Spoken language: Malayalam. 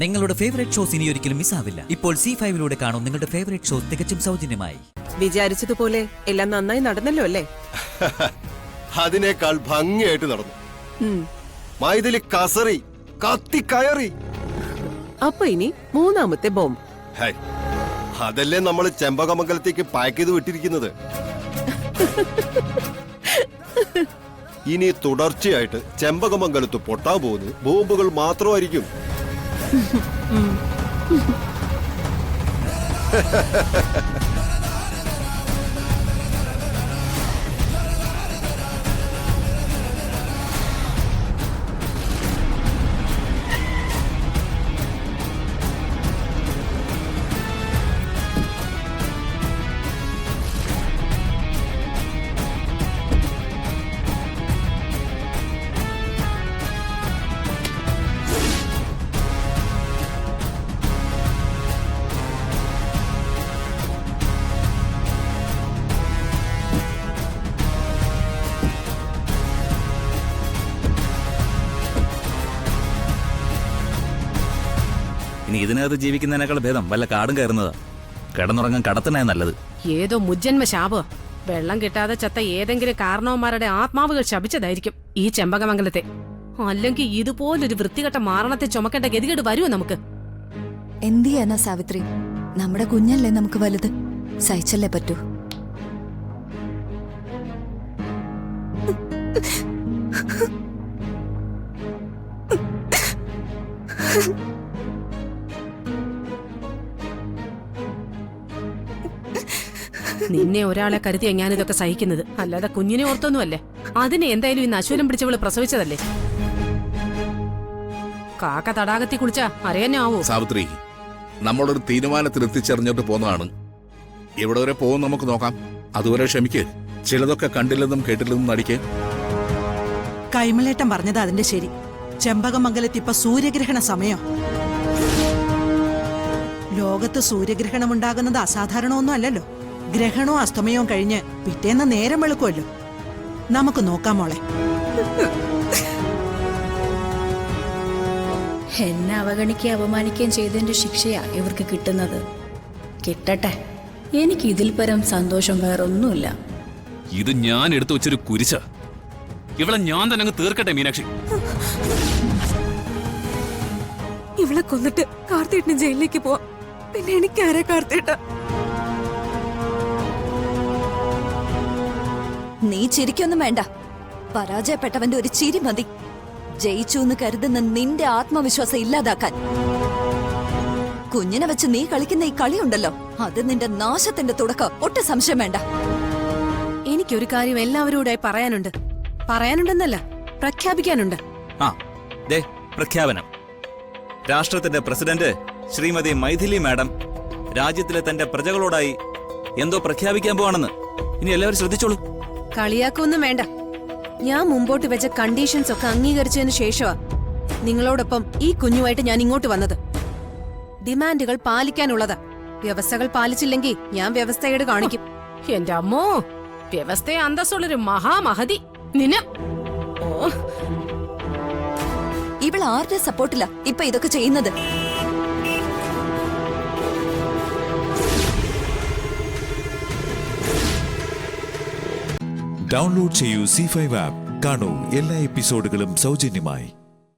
നിങ്ങളുടെ ഫേവറേറ്റ് ഷോസ് ഇനി ഒരിക്കലും മിസ്സാവില്ല. ഇപ്പോൾ C5 കാണും നിങ്ങളുടെ ഫേവറേറ്റ് ഷോസ് തികച്ചും സൗജന്യമായി. വിചാരിച്ചതുപോലെ എല്ലാം നന്നായി നടന്നല്ലോ അല്ലേ? അതിനേക്കാൾ ഭംഗിയായിട്ട് നടന്നു. മൈഥിലി കസറി കത്തി കയറി. അപ്പൊ ഇനി മൂന്നാമത്തെ ബോംബ്. അതല്ലേ നമ്മൾ ചെമ്പകമംഗലത്തേക്ക് പാക്ക് ചെയ്ത് വിട്ടിരിക്കുന്നത്. ഇനി തുടർച്ചയായിട്ട് ചെമ്പകമംഗലത്ത് പൊട്ടാൻ പോകുന്നത് ബോംബുകൾ മാത്രമായിരിക്കും. ഇനി ഇതിനകത്ത് ജീവിക്കുന്നതിനേക്കാൾ ഭേദം വല്ല കാടും കയറുന്നതാ. കിടന്നുറങ്ങാൻ കടത്തണേ നല്ലത്. ഏതോ മുജ്ജന്മ ശാപ. വെള്ളം കിട്ടാതെ ചത്ത ഏതെങ്കിലും കാരണവന്മാരുടെ ആത്മാവുകൾ ശപിച്ചതായിരിക്കും ഈ ചെമ്പകമംഗലത്തെ. അല്ലെങ്കിൽ ഇതുപോലൊരു വൃത്തികെട്ട മാരണത്തെ ചുമക്കേണ്ട ഗതികേട് വരുമോ നമുക്ക്? എന്ത് ചെയ്യാനാ സാവിത്രി? നമ്മുടെ കുഞ്ഞല്ലേ നമുക്ക് വലുത്. സഹിച്ചല്ലേ പറ്റൂ. നിന്നെ ഒരാളെ കരുതിയാ ഞാനിതൊക്കെ സഹിക്കുന്നത്, അല്ലാതെ കുഞ്ഞിനെ ഓർത്തൊന്നുമല്ലേ. അതിനെ എന്തായാലും ഈ നശൂലം പിടിച്ചവള് പ്രസവിച്ചതല്ലേ. കാക്ക തടാകത്തിൽ കുളിച്ചാ അറിയാനോ ആവോ? സാവിത്രി, നമ്മളൊരു തീരുമാനത്തിൽ എത്തിച്ചറിഞ്ഞിട്ട് പോന്നതാണ്. എവിടെ വരെ പോകും നമുക്ക് നോക്കാം. അതുവരെ ക്ഷമിക്ക്. ചിലതൊക്കെ കണ്ടില്ലെന്നും കേട്ടില്ലെന്നും നടിക്ക്. കൈമളേട്ടൻ പറഞ്ഞത് അതിന്റെ ശരി. ചെമ്പകമംഗലത്ത് ഇപ്പൊ സൂര്യഗ്രഹണ സമയം. ലോകത്ത് സൂര്യഗ്രഹണം ഉണ്ടാകുന്നത് അസാധാരണമൊന്നും അല്ലല്ലോ. ഗ്രഹണവും അസ്തമയവും കഴിഞ്ഞ് പിറ്റേന്ന് നേരം വെളുക്കുമല്ലോ. നമുക്ക് നോക്കാം മോളെ. എന്നെ അവഗണിക്കുകയും അപമാനിക്കുകയും ചെയ്തതിന്റെ ശിക്ഷയാ ഇവർക്ക് കിട്ടുന്നത്. കിട്ടട്ടെ. എനിക്ക് ഇതിൽ പരം സന്തോഷം വേറൊന്നുമില്ല. ഇത് ഞാൻ എടുത്തു വെച്ചൊരു കുരിശ. ഇവളെ ഞാൻ തന്നെ അങ്ങ് തീർക്കട്ടെ മീനാക്ഷി. ഇവളെ കൊന്നിട്ട് കാർത്തേട്ടന് ജയിലിലേക്ക് പോവാ. പിന്നെ എനിക്കാരെ കാർത്തേട്ട? നീ ചിരിക്കൊന്നും വേണ്ട. പരാജയപ്പെട്ടവന്റെ ഒരു ചിരി മതി ജയിച്ചു എന്ന് കരുതുന്ന നിന്റെ ആത്മവിശ്വാസം ഇല്ലാതാക്കാൻ. കുഞ്ഞിനെ വെച്ച് നീ കളിക്കുന്ന ഈ കളിയുണ്ടല്ലോ, അത് നിന്റെ നാശത്തിന്റെ തുടക്കം. ഒട്ടും സംശയം വേണ്ട. എനിക്കൊരു കാര്യം എല്ലാവരോടായി പറയാനുണ്ട്. പറയാനുണ്ടെന്നല്ല, പ്രഖ്യാപിക്കാനുണ്ട്. പ്രഖ്യാപനം. രാഷ്ട്രത്തിന്റെ പ്രസിഡന്റ് ശ്രീമതി മൈഥിലി മാഡം രാജ്യത്തിലെ തന്റെ പ്രജകളോടായി എന്തോ പ്രഖ്യാപിക്കാൻ പോവാണെന്ന്. ഇനി എല്ലാവരും ശ്രദ്ധിച്ചോളൂ. കളിയാക്കൊന്നും വേണ്ട. ഞാൻ മുമ്പോട്ട് വെച്ച കണ്ടീഷൻസ് ഒക്കെ അംഗീകരിച്ചതിന് ശേഷമാ നിങ്ങളോടൊപ്പം ഈ കുഞ്ഞുമായിട്ട് ഞാൻ ഇങ്ങോട്ട് വന്നത്. ഡിമാൻഡുകൾ പാലിക്കാനുള്ളതാ. വ്യവസ്ഥകൾ പാലിച്ചില്ലെങ്കിൽ ഞാൻ വ്യവസ്ഥയോട് കാണിക്കും. എന്റെ അമ്മോ, വ്യവസ്ഥയെ അന്തസ്സുള്ളൊരു മഹാമഹതി നിന. ഇവൾ ആരുടെ സപ്പോർട്ടില്ല ഇപ്പൊ ഇതൊക്കെ ചെയ്യുന്നത്? ഡൗൺലോഡ് ചെയ്യൂ C5 ആപ്പ്. കാണൂ എല്ലാ എപ്പിസോഡുകളും സൗജന്യമായി.